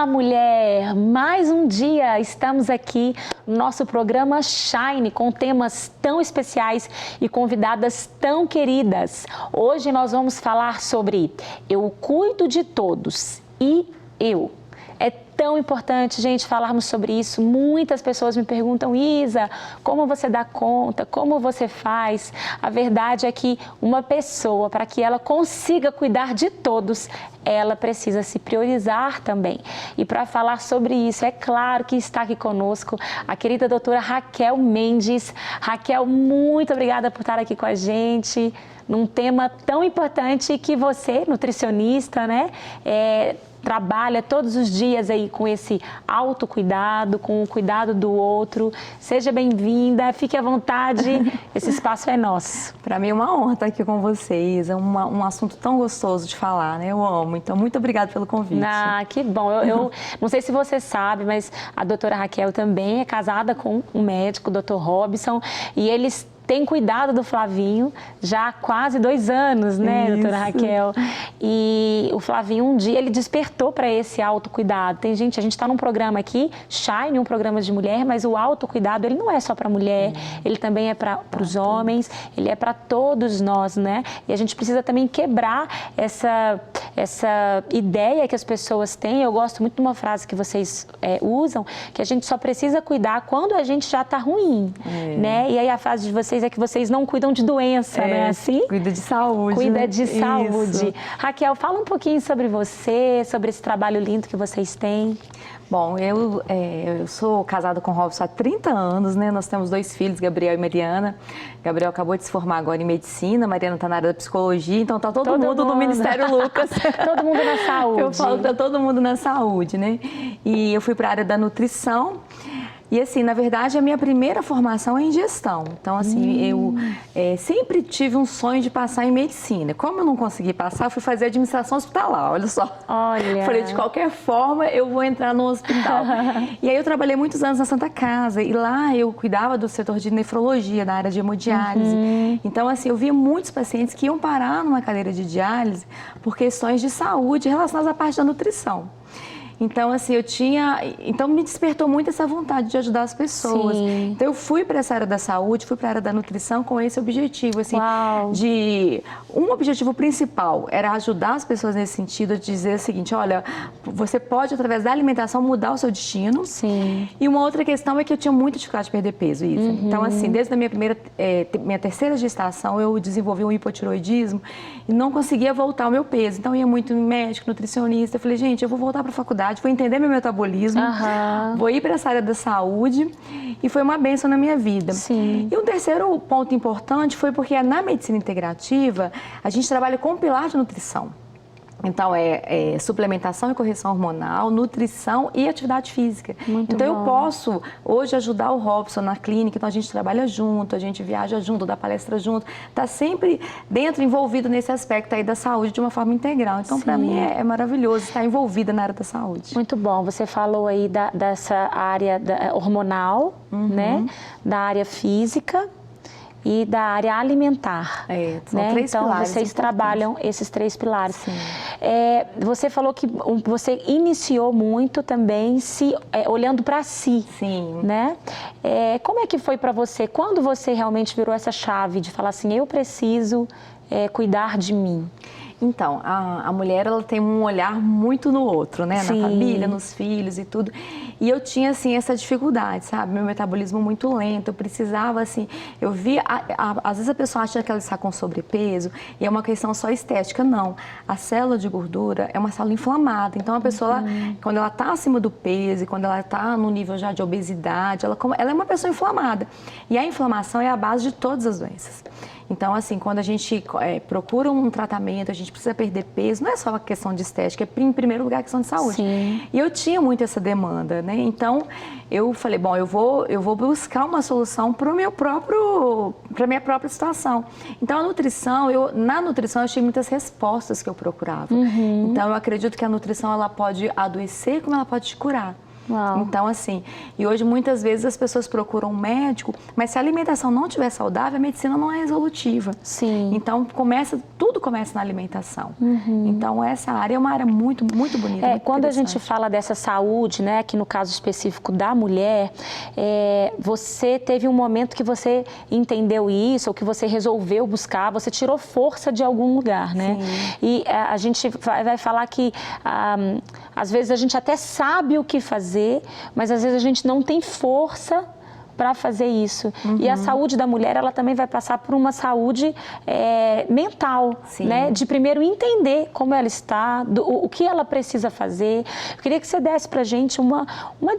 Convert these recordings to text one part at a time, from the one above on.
Olá, mulher! Mais um dia estamos aqui no nosso programa Shine com temas tão especiais e convidadas tão queridas. Hoje nós vamos falar sobre Eu Cuido de Todos e Eu. É tão importante, gente, falarmos sobre isso. Muitas pessoas me perguntam, Isa, como você dá conta? Como você faz? A verdade é que uma pessoa, para que ela consiga cuidar de todos, ela precisa se priorizar também. E para falar sobre isso, é claro que está aqui conosco a querida doutora Raquel Mendes. Raquel, muito obrigada por estar aqui com a gente, num tema tão importante que você, nutricionista, né, trabalha todos os dias aí com esse autocuidado, com o cuidado do outro. Seja bem-vinda, fique à vontade, esse espaço é nosso. Para mim é uma honra estar aqui com vocês, é um assunto tão gostoso de falar, né? Eu amo, então muito obrigada pelo convite. Ah, que bom. Eu não sei se você sabe, mas a doutora Raquel também é casada com um médico, o doutor Robson, e eles tem cuidado do Flavinho já há quase 2 anos, né, doutora Raquel? E o Flavinho, um dia, ele despertou para esse autocuidado. Tem gente, a gente está num programa aqui, Shine, um programa de mulher, mas o autocuidado, ele não é só para mulher, ele também é para os homens, ele é para todos nós, né? E a gente precisa também quebrar essa ideia que as pessoas têm. Eu gosto muito de uma frase que vocês usam, que a gente só precisa cuidar quando a gente já está ruim, né? E aí a frase de vocês é que vocês não cuidam de doença, não é assim? Cuida de saúde. Cuida de saúde. Isso. Raquel, fala um pouquinho sobre você, sobre esse trabalho lindo que vocês têm. Bom, eu sou casada com o Robson há 30 anos, né? Nós temos 2 filhos, Gabriel e Mariana. Gabriel acabou de se formar agora em medicina, Mariana está na área da psicologia, então tá todo mundo no Ministério Lucas. Todo mundo na saúde. Eu falo que tá todo mundo na saúde, né? E eu fui para a área da nutrição. E assim, na verdade, a minha primeira formação é em gestão. Então, assim, eu sempre tive um sonho de passar em medicina. Como eu não consegui passar, eu fui fazer administração hospitalar, olha só. Olha. Falei, de qualquer forma, eu vou entrar no hospital. E aí eu trabalhei muitos anos na Santa Casa. E lá eu cuidava do setor de nefrologia, da área de hemodiálise. Então, assim, eu via muitos pacientes que iam parar numa cadeira de diálise por questões de saúde relacionadas à parte da nutrição. Então, assim, então me despertou muito essa vontade de ajudar as pessoas. Sim. Então, eu fui para essa área da saúde, fui para a área da nutrição com esse objetivo, assim, um objetivo principal era ajudar as pessoas nesse sentido, de dizer o seguinte, olha, você pode, através da alimentação, mudar o seu destino. Sim. E uma outra questão é que eu tinha muita dificuldade de perder peso, Isa. Então, assim, desde a minha terceira gestação, eu desenvolvi um hipotiroidismo e não conseguia voltar ao meu peso. Então, eu ia muito no médico, nutricionista. Eu falei, gente, eu vou voltar para a faculdade, vou entender meu metabolismo, vou ir para essa área da saúde, e foi uma bênção na minha vida. Sim. E um terceiro ponto importante foi porque na medicina integrativa a gente trabalha com o pilar de nutrição. Então, suplementação e correção hormonal, nutrição e atividade física. Muito então, bom. eu posso hoje ajudar o Robson na clínica, então a gente trabalha junto, a gente viaja junto, dá palestra junto, está sempre envolvido nesse aspecto aí da saúde de uma forma integral. Então, para mim, é maravilhoso estar envolvida na área da saúde. Muito bom. Você falou aí dessa área hormonal, né? Da área física e da área alimentar. São 3 então, pilares vocês trabalham esses 3 pilares. Sim. Você falou que você iniciou muito também olhando para si. Sim. Né? Como é que foi para você? Quando você realmente virou essa chave de falar assim, eu preciso cuidar de mim? Então, a mulher, ela tem um olhar muito no outro, né? Sim. Na família, nos filhos e tudo. E eu tinha, assim, essa dificuldade, sabe? Meu metabolismo muito lento, eu precisava, assim... Eu via... Às vezes a pessoa acha que ela está com sobrepeso e é uma questão só estética. Não. A célula de gordura é uma célula inflamada. Então, a pessoa, quando ela está acima do peso, quando ela está no nível já de obesidade, ela é uma pessoa inflamada. E a inflamação é a base de todas as doenças. Então, assim, quando a gente procura um tratamento, a gente precisa perder peso, não é só uma questão de estética, é em primeiro lugar a questão de saúde. Sim. E eu tinha muito essa demanda, né? Então, eu falei, bom, eu vou buscar uma solução para minha própria situação. Então, na nutrição eu achei muitas respostas que eu procurava. Então, eu acredito que a nutrição, ela pode adoecer como ela pode te curar. Uau. Então, assim, e hoje muitas vezes as pessoas procuram um médico, mas se a alimentação não estiver saudável, a medicina não é resolutiva. Sim. Então, tudo começa na alimentação. Então, essa área é uma área muito, muito bonita. Muito quando a gente fala dessa saúde, né, aqui no caso específico da mulher, você teve um momento que você entendeu isso, ou que você resolveu buscar, você tirou força de algum lugar, né? Sim. E a gente vai falar que às vezes a gente até sabe o que fazer, mas às vezes a gente não tem força para fazer isso. E a saúde da mulher, ela também vai passar por uma saúde mental, né? De primeiro entender como ela está, o que ela precisa fazer. Eu queria que você desse para a gente uma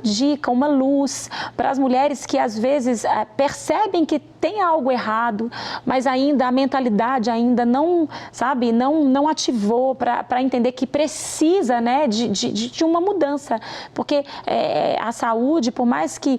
dica, uma luz para as mulheres que às vezes percebem que tem algo errado, mas ainda a mentalidade ainda não, sabe, não ativou para entender que precisa, né, de uma mudança. Porque a saúde, por mais que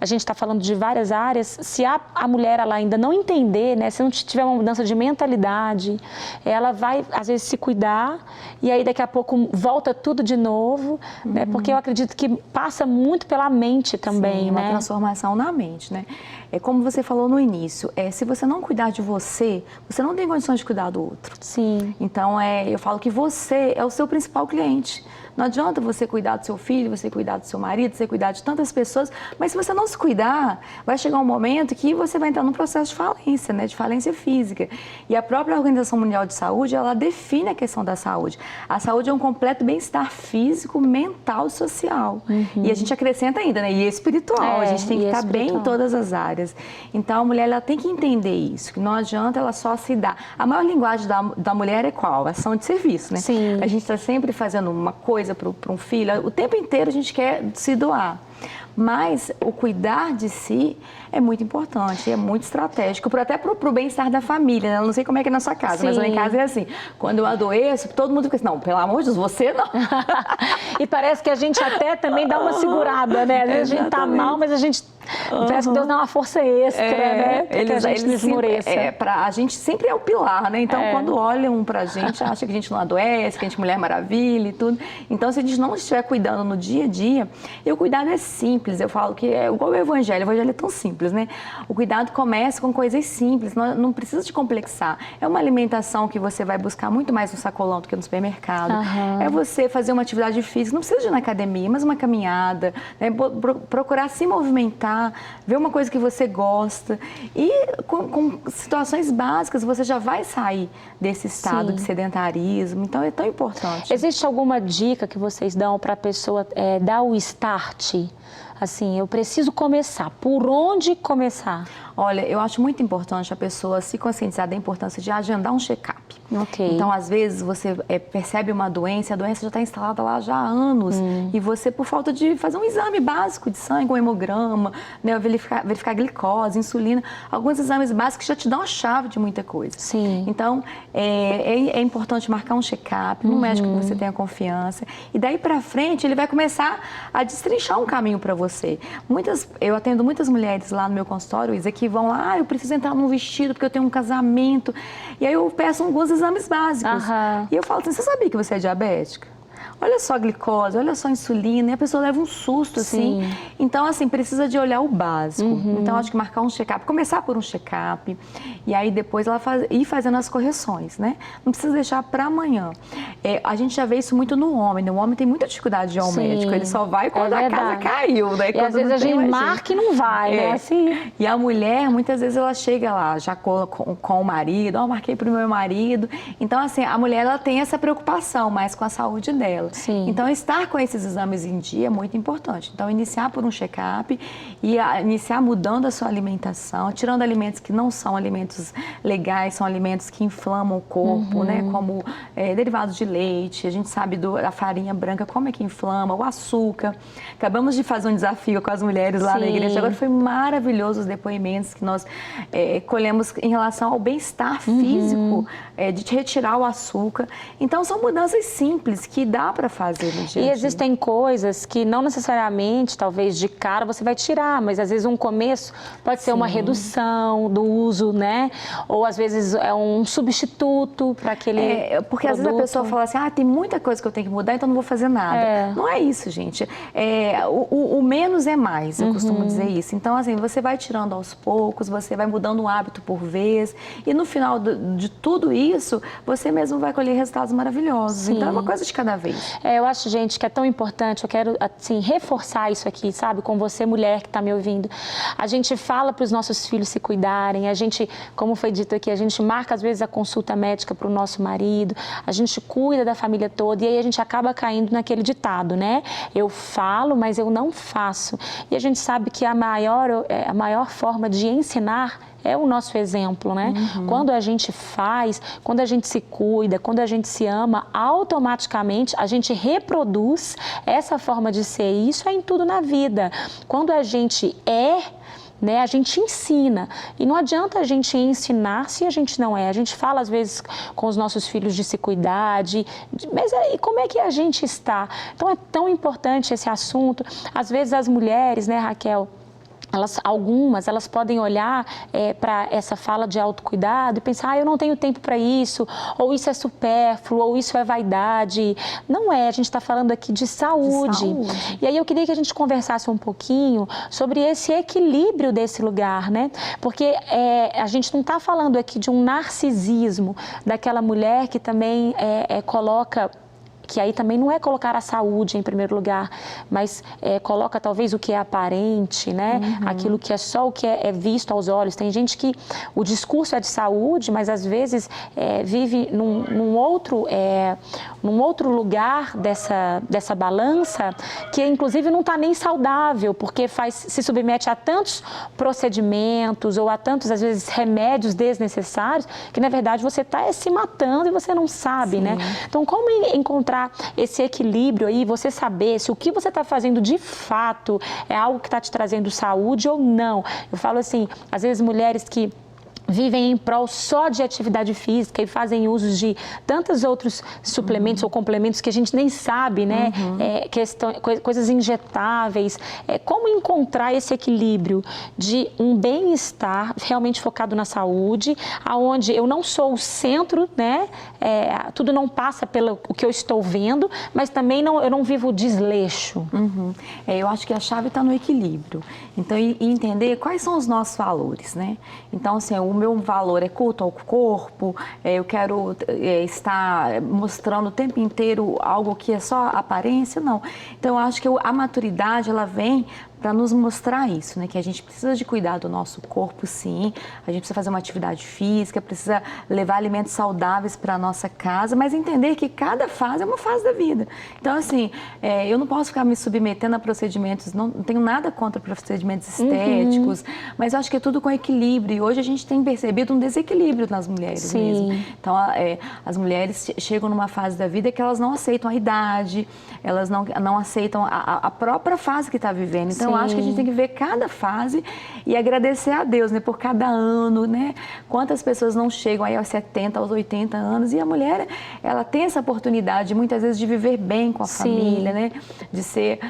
a gente está falando de várias áreas, se a mulher ela ainda não entender, né, se não tiver uma mudança de mentalidade, ela vai, às vezes, se cuidar e aí daqui a pouco volta tudo de novo, né, porque eu acredito que passa muito pela mente também, Sim, né? uma transformação na mente, né? É como você falou no início, se você não cuidar de você, você não tem condições de cuidar do outro. Sim. Então, eu falo que você é o seu principal cliente. Não adianta você cuidar do seu filho, você cuidar do seu marido, você cuidar de tantas pessoas, mas se você não se cuidar, vai chegar um momento que você vai entrar num processo de falência, né? De falência física. E a própria Organização Mundial de Saúde, ela define a questão da saúde. A saúde é um completo bem-estar físico, mental e social. E a gente acrescenta ainda, né? E espiritual. A gente tem que estar bem em todas as áreas. Então, a mulher ela tem que entender isso, que não adianta ela só se dar. A maior linguagem da mulher é qual? Ação de serviço, né? Sim. A gente está sempre fazendo uma coisa para um filho, o tempo inteiro a gente quer se doar. Mas o cuidar de si é muito importante, é muito estratégico, até para o bem-estar da família, né? Eu não sei como é que é na sua casa, Sim. mas lá em casa é assim, quando eu adoeço, todo mundo fica assim, não, pelo amor de Deus, você não. E parece que a gente até também dá uma segurada, né? Às vezes a gente tá mal, mas a gente parece que Deus dá uma força extra, né? Para que a gente não esmoreça. A gente sempre é o pilar, né? Então, quando olham pra gente, acham que a gente não adoece, que a gente é mulher maravilha e tudo. Então, se a gente não estiver cuidando no dia a dia, e o cuidado é simples, eu falo que é igual o evangelho é tão simples, né? O cuidado começa com coisas simples, não precisa de complexar. É uma alimentação que você vai buscar muito mais no sacolão do que no supermercado. É você fazer uma atividade física, não precisa de ir na academia, mas uma caminhada, né? Procurar se movimentar, ver uma coisa que você gosta e com situações básicas você já vai sair desse estado de sedentarismo, então é tão importante. Existe alguma dica que vocês dão para a pessoa dar o start? Assim, eu preciso começar. Por onde começar? Olha, eu acho muito importante a pessoa se conscientizar da importância de agendar um check-up. Okay. Então, às vezes, você percebe uma doença, a doença já está instalada lá já há anos. E você, por falta de fazer um exame básico de sangue, um hemograma, né, verificar glicose, insulina, alguns exames básicos já te dão a chave de muita coisa. Sim. Então, é importante marcar um check-up num médico que você tenha confiança. E daí para frente, ele vai começar a destrinchar um caminho para você. Eu atendo muitas mulheres lá no meu consultório, Isa, que vão lá, eu preciso entrar num vestido porque eu tenho um casamento. E aí eu peço alguns exames básicos. E eu falo assim, você sabia que você é diabética? Olha só a glicose, olha só a insulina, e a pessoa leva um susto, assim. Então, assim, precisa de olhar o básico. Então, acho que marcar um check-up, começar por um check-up, e aí depois ela ir fazendo as correções, né? Não precisa deixar para amanhã. A gente já vê isso muito no homem, né? O homem tem muita dificuldade de ir ao médico, ele só vai quando a casa caiu, né? E às vezes a gente marca e não vai, né? Assim. E a mulher, muitas vezes, ela chega lá, já com o marido, marquei pro meu marido. Então, assim, a mulher, ela tem essa preocupação mais com a saúde dela. Então, estar com esses exames em dia é muito importante. Então, iniciar por um check-up e iniciar mudando a sua alimentação, tirando alimentos que não são alimentos legais, são alimentos que inflamam o corpo, né? Como derivados de leite, a gente sabe da farinha branca, como é que inflama, o açúcar. Acabamos de fazer um desafio com as mulheres lá na igreja, agora foi maravilhoso os depoimentos que nós colhemos em relação ao bem-estar físico, de retirar o açúcar. Então, são mudanças simples que dá para para fazer no dia a dia. E existem coisas que não necessariamente, talvez de cara, você vai tirar, mas às vezes um começo pode ser uma redução do uso, né? Ou às vezes é um substituto para aquele porque produto. às vezes a pessoa fala assim, tem muita coisa que eu tenho que mudar, então não vou fazer nada. Não é isso, gente. O menos é mais, eu costumo dizer isso. Então, assim, você vai tirando aos poucos, você vai mudando um hábito por vez, e no final de tudo isso, você mesmo vai colher resultados maravilhosos. Sim. Então, é uma coisa de cada vez. Eu acho, gente, que é tão importante, eu quero, assim, reforçar isso aqui, sabe? Com você, mulher que está me ouvindo. A gente fala para os nossos filhos se cuidarem, a gente, como foi dito aqui, a gente marca, às vezes, a consulta médica para o nosso marido, a gente cuida da família toda, e aí a gente acaba caindo naquele ditado, né? Eu falo, mas eu não faço. E a gente sabe que a maior forma de ensinar é o nosso exemplo, né? Quando a gente faz, quando a gente se cuida, quando a gente se ama, automaticamente a gente reproduz essa forma de ser. E isso é em tudo na vida. Quando a gente né, a gente ensina. E não adianta a gente ensinar se a gente não é. A gente fala, às vezes, com os nossos filhos de se cuidar, mas e como é que a gente está? Então, é tão importante esse assunto. Às vezes, as mulheres, né, Raquel, algumas podem olhar para essa fala de autocuidado e pensar, eu não tenho tempo para isso, ou isso é supérfluo, ou isso é vaidade. Não é, a gente está falando aqui de saúde. E aí eu queria que a gente conversasse um pouquinho sobre esse equilíbrio desse lugar, né? Porque a gente não está falando aqui de um narcisismo daquela mulher que também coloca... que aí também não é colocar a saúde em primeiro lugar, mas coloca talvez o que é aparente, né? Aquilo que é só o que é visto aos olhos. Tem gente que o discurso é de saúde, mas às vezes vive num outro lugar dessa balança, que inclusive não está nem saudável, porque se submete a tantos procedimentos ou a tantos, às vezes, remédios desnecessários, que na verdade você está se matando e você não sabe, né? Então, como encontrar esse equilíbrio aí, você saber se o que você está fazendo de fato é algo que está te trazendo saúde ou não. Eu falo assim, às vezes mulheres que vivem em prol só de atividade física e fazem uso de tantos outros suplementos ou complementos que a gente nem sabe, né? Coisas injetáveis. Como encontrar esse equilíbrio de um bem-estar realmente focado na saúde, aonde eu não sou o centro, né? Tudo não passa pelo o que eu estou vendo, mas também eu não vivo desleixo. Eu acho que a chave está no equilíbrio. Então, entender quais são os nossos valores, né? Então, assim, o meu valor é culto ao corpo, eu quero estar mostrando o tempo inteiro algo que é só aparência, não. Então, eu acho que a maturidade, ela vem para nos mostrar isso, né? Que a gente precisa de cuidar do nosso corpo, sim. A gente precisa fazer uma atividade física, precisa levar alimentos saudáveis para a nossa casa, mas entender que cada fase é uma fase da vida. Então, assim, eu não posso ficar me submetendo a procedimentos, não tenho nada contra procedimentos estéticos, mas eu acho que é tudo com equilíbrio. E hoje a gente tem percebido um desequilíbrio nas mulheres mesmo. Então, as mulheres chegam numa fase da vida que elas não aceitam a idade, elas não aceitam a própria fase que está vivendo. Então, eu acho que a gente tem que ver cada fase e agradecer a Deus, né, por cada ano, né? Quantas pessoas não chegam aí aos 70, aos 80 anos e a mulher, ela tem essa oportunidade, muitas vezes, de viver bem com a família, né? De ser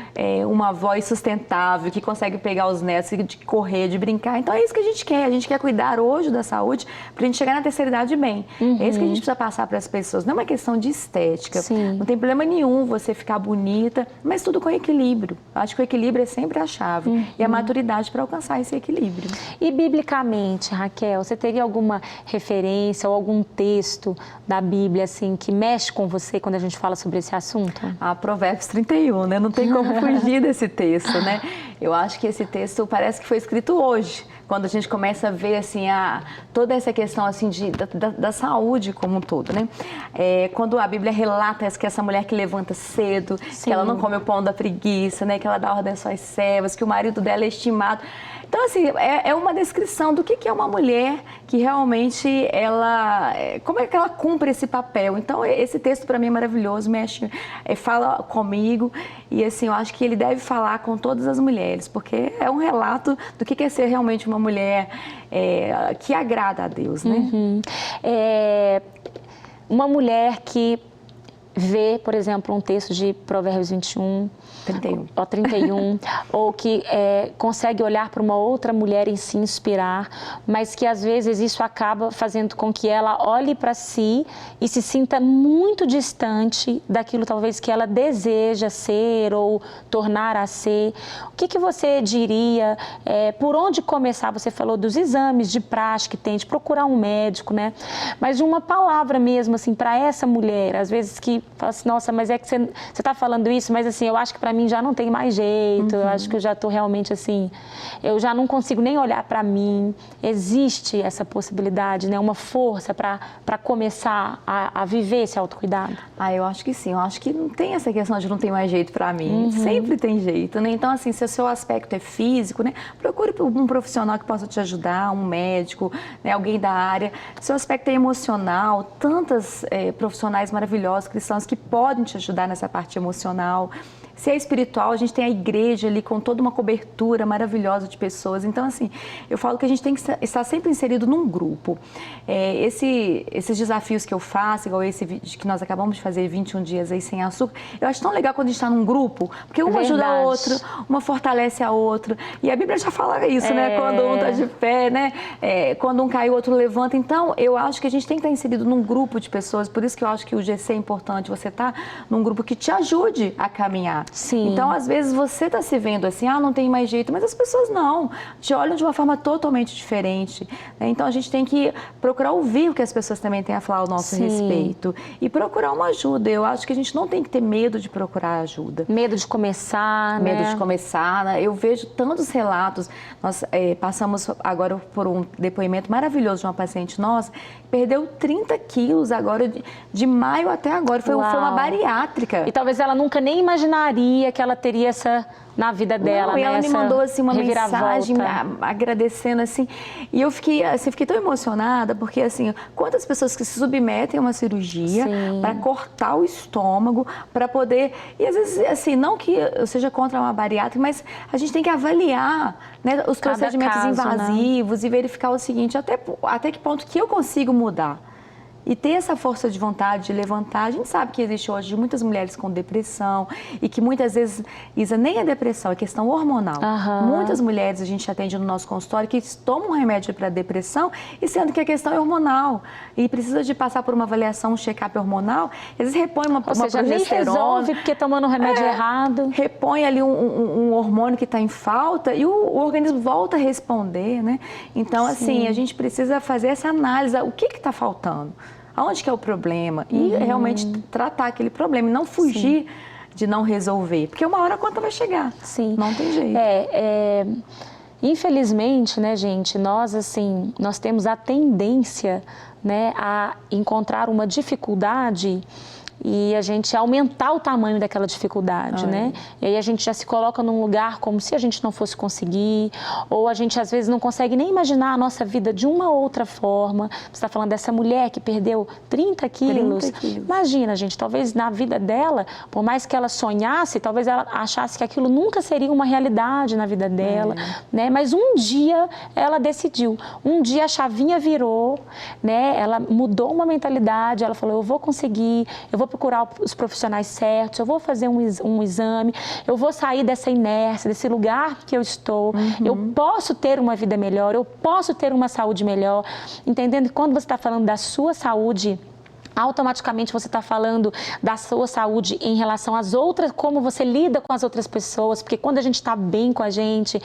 uma avó sustentável, que consegue pegar os netos, de correr, de brincar. Então, é isso que a gente quer cuidar hoje da saúde para a gente chegar na terceira idade bem. É isso que a gente precisa passar para as pessoas. Não é uma questão de estética. Não tem problema nenhum você ficar bonita, mas tudo com equilíbrio. Eu acho que o equilíbrio é sempre a chave e a maturidade para alcançar esse equilíbrio. E biblicamente, Raquel, você teria alguma referência ou algum texto da Bíblia assim que mexe com você quando a gente fala sobre esse assunto? Provérbios 31, né? Não tem como fugir desse texto, né? Eu acho que esse texto parece que foi escrito hoje, quando a gente começa a ver assim toda essa questão assim da saúde como um todo, né? Quando a Bíblia relata que essa mulher que levanta cedo, que ela não come o pão da preguiça, né? Que ela dá ordem às suas servas, que o marido dela é estimado. Então, assim, é uma descrição do que é uma mulher que realmente como é que ela cumpre esse papel. Então, esse texto para mim é maravilhoso, fala comigo e, assim, eu acho que ele deve falar com todas as mulheres, porque é um relato do que é ser realmente uma mulher que agrada a Deus, né? Uma mulher que vê, por exemplo, um texto de Provérbios 21, 31, ou que consegue olhar para uma outra mulher e se inspirar, mas que às vezes isso acaba fazendo com que ela olhe para si e se sinta muito distante daquilo talvez que ela deseja ser ou tornar a ser. O que você diria? Por onde começar? Você falou dos exames de praxe que tem, de procurar um médico, né? Mas uma palavra mesmo, assim, para essa mulher, às vezes que fala assim, nossa, mas é que você está falando isso, mas assim, eu acho que para mim já não tem mais jeito, eu acho que eu já estou realmente assim, eu já não consigo nem olhar para mim. Existe essa possibilidade, né? Uma força para começar a viver esse autocuidado? Eu acho que sim, eu acho que não tem essa questão de não tem mais jeito para mim, sempre tem jeito, né? Então, assim, se o seu aspecto é físico, né? Procure um profissional que possa te ajudar, um médico, né? Alguém da área. Se o aspecto é emocional, tantas profissionais maravilhosos, cristãos, que podem te ajudar nessa parte emocional. Se é espiritual, a gente tem a igreja ali com toda uma cobertura maravilhosa de pessoas. Então, assim, eu falo que a gente tem que estar sempre inserido num grupo. Esses desafios que eu faço, igual esse que nós acabamos de fazer, 21 dias aí sem açúcar, eu acho tão legal quando a gente está num grupo, porque uma ajuda a outra, uma fortalece a outra. E a Bíblia já fala isso, né? Quando um está de pé, né? Quando um cai, o outro levanta. Então, eu acho que a gente tem que estar inserido num grupo de pessoas. Por isso que eu acho que o GC é importante, você estar num grupo que te ajude a caminhar. Sim. Então, às vezes, você está se vendo assim, não tem mais jeito, mas as pessoas não, te olham de uma forma totalmente diferente, né? Então, a gente tem que procurar ouvir o que as pessoas também têm a falar ao nosso respeito e procurar uma ajuda. Eu acho que a gente não tem que ter medo de procurar ajuda. Medo de começar, né? Medo de começar, né? Eu vejo tantos relatos. Nós passamos agora por um depoimento maravilhoso de uma paciente nossa, perdeu 30 quilos agora, de maio até agora, foi uma bariátrica. E talvez ela nunca nem imaginaria que ela teria essa na vida dela, e né? ela me mandou assim uma mensagem agradecendo assim, e eu fiquei tão emocionada porque assim, quantas pessoas que se submetem a uma cirurgia para cortar o estômago, para poder, e às vezes assim, não que eu seja contra uma bariátrica, mas a gente tem que avaliar, né, os procedimentos invasivos, né? E verificar o seguinte, até que ponto que eu consigo mudar. E ter essa força de vontade de levantar. A gente sabe que existe hoje muitas mulheres com depressão e que muitas vezes, Isa, nem é depressão, é questão hormonal. Muitas mulheres a gente atende no nosso consultório que tomam um remédio para depressão e sendo que a questão é hormonal e precisa de passar por uma avaliação, um check-up hormonal, eles repõem uma progesterona. Nem resolve porque tomando um remédio errado. Repõe ali um hormônio que está em falta e o organismo volta a responder, né? Então, assim, a gente precisa fazer essa análise, o que está faltando? Aonde que é o problema? E realmente tratar aquele problema e não fugir de não resolver. Porque uma hora a conta vai chegar. Sim. Não tem jeito. Infelizmente, né, gente, nós temos a tendência, né, a encontrar uma dificuldade e a gente aumentar o tamanho daquela dificuldade, né? E aí a gente já se coloca num lugar como se a gente não fosse conseguir, ou a gente às vezes não consegue nem imaginar a nossa vida de uma outra forma. Você está falando dessa mulher que perdeu 30 quilos. Imagina, gente, talvez na vida dela, por mais que ela sonhasse, talvez ela achasse que aquilo nunca seria uma realidade na vida dela, né? Mas um dia ela decidiu, um dia a chavinha virou, né? Ela mudou uma mentalidade, ela falou, eu vou conseguir, eu vou procurar os profissionais certos, eu vou fazer um exame, eu vou sair dessa inércia, desse lugar que eu estou, eu posso ter uma vida melhor, eu posso ter uma saúde melhor, entendendo que quando você está falando da sua saúde, automaticamente você está falando da sua saúde em relação às outras, como você lida com as outras pessoas, porque quando a gente está bem com a gente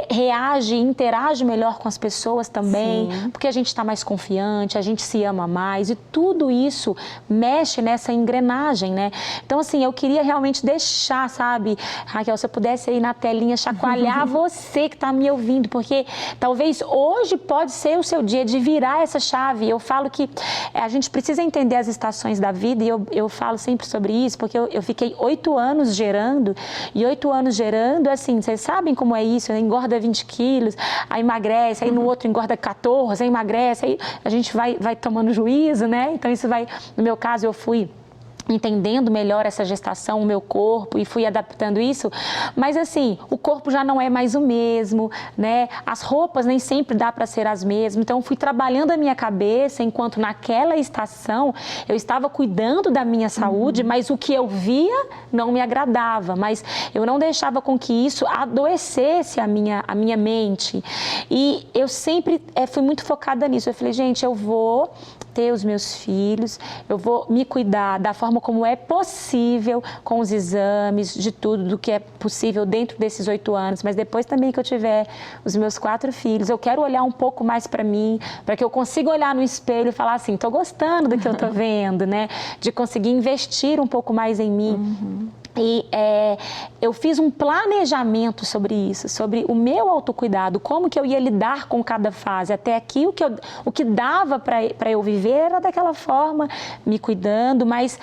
reage e interage melhor com as pessoas também, porque a gente está mais confiante, a gente se ama mais e tudo isso mexe nessa engrenagem, né? Então, assim, eu queria realmente deixar, sabe, Raquel, se eu pudesse aí na telinha chacoalhar você que está me ouvindo, porque talvez hoje pode ser o seu dia de virar essa chave. Eu falo que a gente precisa entender as estações da vida e eu falo sempre sobre isso, porque eu fiquei 8 anos gerando, e 8 anos gerando, assim, vocês sabem como é isso, né? Engorda 20 quilos, aí emagrece, aí no outro engorda 14, aí emagrece, aí a gente vai tomando juízo, né? Então isso vai, no meu caso eu fui entendendo melhor essa gestação, o meu corpo, e fui adaptando isso, mas assim, o corpo já não é mais o mesmo, né? As roupas nem sempre dá para ser as mesmas, então fui trabalhando a minha cabeça, enquanto naquela estação eu estava cuidando da minha saúde, mas o que eu via não me agradava, mas eu não deixava com que isso adoecesse a minha mente, e eu sempre fui muito focada nisso. Eu falei, gente, eu vou ter os meus filhos, eu vou me cuidar da forma como é possível, com os exames, de tudo, do que é possível dentro desses 8 anos, mas depois também que eu tiver os meus 4 filhos, eu quero olhar um pouco mais para mim, para que eu consiga olhar no espelho e falar assim, estou gostando do que eu estou vendo, né? De conseguir investir um pouco mais em mim. E eu fiz um planejamento sobre isso, sobre o meu autocuidado, como que eu ia lidar com cada fase. Até aqui, o que dava para eu viver era daquela forma, me cuidando, mas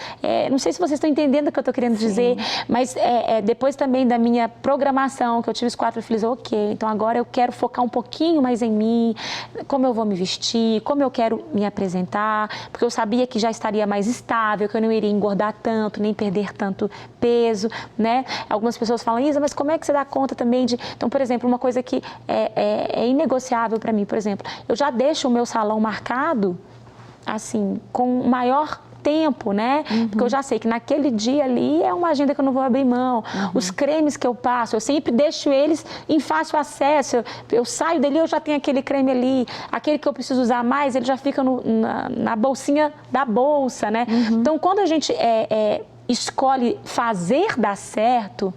não sei se vocês estão entendendo o que eu estou querendo dizer, mas depois também da minha programação, que eu tive os 4 filhos, ok, então agora eu quero focar um pouquinho mais em mim, como eu vou me vestir, como eu quero me apresentar, porque eu sabia que já estaria mais estável, que eu não iria engordar tanto, nem perder tanto peso, né? Algumas pessoas falam, Isa, mas como é que você dá conta também de... Então, por exemplo, uma coisa que é inegociável para mim, por exemplo, eu já deixo o meu salão marcado, assim, com maior tempo, né? Porque eu já sei que naquele dia ali é uma agenda que eu não vou abrir mão. Os cremes que eu passo, eu sempre deixo eles em fácil acesso. Eu saio dali, eu já tenho aquele creme ali. Aquele que eu preciso usar mais, ele já fica na bolsinha da bolsa, né? Então, quando a gente escolhe fazer dar certo,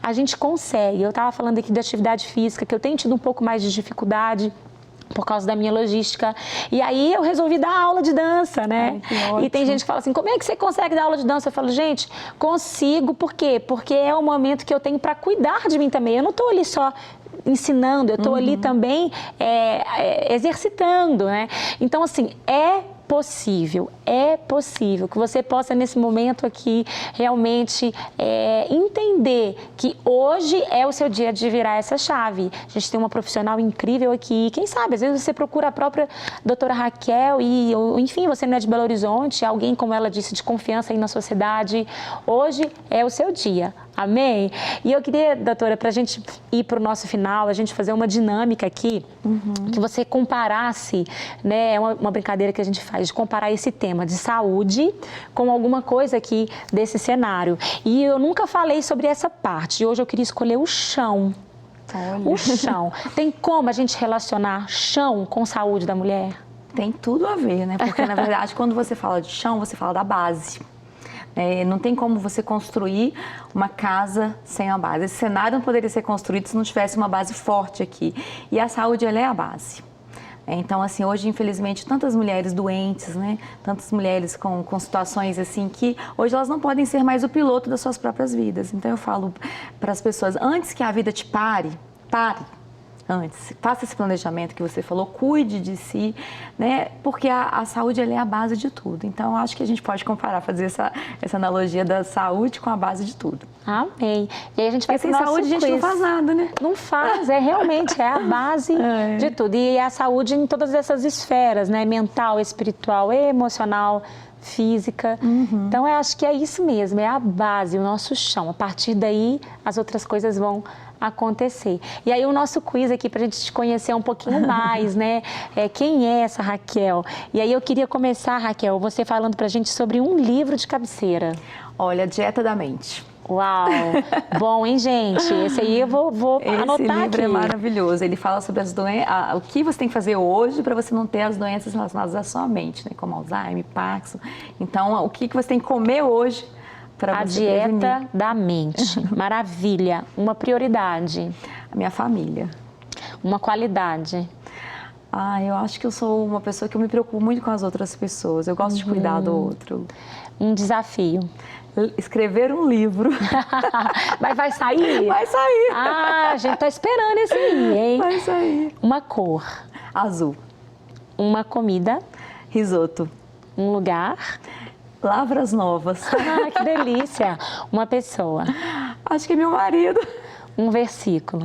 a gente consegue. Eu estava falando aqui de atividade física, que eu tenho tido um pouco mais de dificuldade por causa da minha logística. E aí eu resolvi dar aula de dança, né? E tem gente que fala assim, como é que você consegue dar aula de dança? Eu falo, gente, consigo, por quê? Porque é o momento que eu tenho para cuidar de mim também. Eu não estou ali só ensinando, eu estou ali também exercitando, né? Então, assim, é possível que você possa, nesse momento aqui, realmente entender que hoje é o seu dia de virar essa chave. A gente tem uma profissional incrível aqui, quem sabe, às vezes você procura a própria doutora Raquel enfim, você não é de Belo Horizonte, alguém, como ela disse, de confiança aí na sociedade. Hoje é o seu dia. Amém? E eu queria, doutora, para a gente ir para o nosso final, a gente fazer uma dinâmica aqui, que você comparasse, né, uma brincadeira que a gente faz, de comparar esse tema de saúde com alguma coisa aqui desse cenário. E eu nunca falei sobre essa parte, e hoje eu queria escolher o chão. Olha. O chão. Tem como a gente relacionar chão com saúde da mulher? Tem tudo a ver, né? Porque, na verdade, quando você fala de chão, você fala da base. Não tem como você construir uma casa sem a base. Esse cenário não poderia ser construído se não tivesse uma base forte aqui. E a saúde, ela é a base. Então, assim, hoje, infelizmente, tantas mulheres doentes, né? Tantas mulheres com situações, assim, que hoje elas não podem ser mais o piloto das suas próprias vidas. Então, eu falo para as pessoas, antes que a vida te pare. Antes, faça esse planejamento que você falou, cuide de si, né? Porque a saúde, ela é a base de tudo. Então, eu acho que a gente pode comparar, fazer essa analogia da saúde com a base de tudo. Amém. E aí a gente vai sem saúde, a gente não faz nada, né? Não faz, realmente a base de tudo. E a saúde em todas essas esferas, né? Mental, espiritual, emocional, física. Então, eu acho que é isso mesmo, é a base, o nosso chão. A partir daí, as outras coisas vão acontecer. E aí o nosso quiz aqui para a gente te conhecer um pouquinho mais, né? Quem é essa Raquel? E aí eu queria começar, Raquel, você falando para a gente sobre um livro de cabeceira. Olha, Dieta da Mente. Uau! Bom, hein, gente? Esse aí eu vou anotar aqui. Esse livro é maravilhoso. Ele fala sobre as doenças, o que você tem que fazer hoje para você não ter as doenças relacionadas à sua mente, né? Como Alzheimer, Parkinson. Então, o que você tem que comer hoje para a dieta da mente. Maravilha. Uma prioridade. A minha família. Uma qualidade. Eu acho que eu sou uma pessoa que eu me preocupo muito com as outras pessoas. Eu gosto de cuidar do outro. Um desafio. Escrever um livro. Mas vai sair? Vai sair. A gente tá esperando esse aí, hein? Vai sair. Uma cor. Azul. Uma comida. Risoto. Um lugar. Lavras Novas. Que delícia. Uma pessoa. Acho que é meu marido. Um versículo.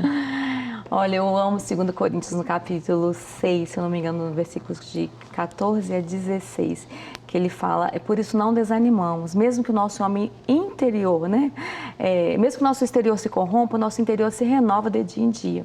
Olha, eu amo 2 Coríntios no capítulo 6, se eu não me engano, no versículos de 14 a 16, que ele fala, é por isso não desanimamos, mesmo que o nosso homem interior, né, mesmo que o nosso exterior se corrompa, o nosso interior se renova de dia em dia.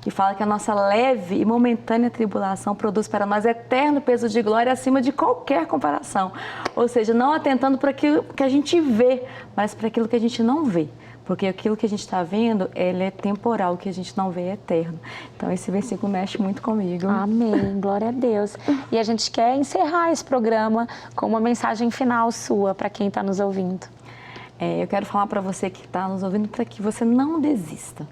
E fala que a nossa leve e momentânea tribulação produz para nós eterno peso de glória acima de qualquer comparação. Ou seja, não atentando para aquilo que a gente vê, mas para aquilo que a gente não vê. Porque aquilo que a gente está vendo, ele é temporal, o que a gente não vê é eterno. Então, esse versículo mexe muito comigo. Amém, glória a Deus. E a gente quer encerrar esse programa com uma mensagem final sua para quem está nos ouvindo. Eu quero falar para você que está nos ouvindo para que você não desista.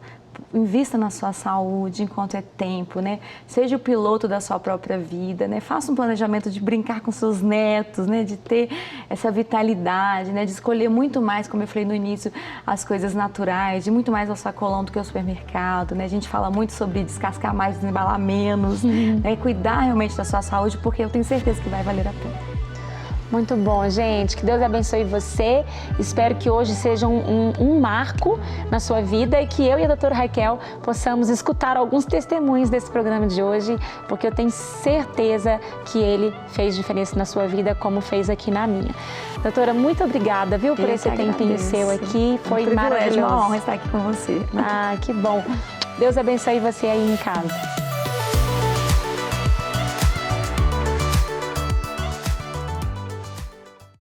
Invista na sua saúde enquanto é tempo, né? Seja o piloto da sua própria vida, né? Faça um planejamento de brincar com seus netos, né? De ter essa vitalidade, né? De escolher muito mais, como eu falei no início, as coisas naturais, de muito mais ao sacolão do que ao supermercado, né? A gente fala muito sobre descascar mais, desembalar menos, né? Cuidar realmente da sua saúde, porque eu tenho certeza que vai valer a pena. Muito bom, gente. Que Deus abençoe você. Espero que hoje seja um marco na sua vida e que eu e a doutora Raquel possamos escutar alguns testemunhos desse programa de hoje, porque eu tenho certeza que ele fez diferença na sua vida, como fez aqui na minha. Doutora, muito obrigada, viu, por esse tempinho seu aqui. Foi maravilhoso. Uma honra estar aqui com você. Ah, que bom. Deus abençoe você aí em casa.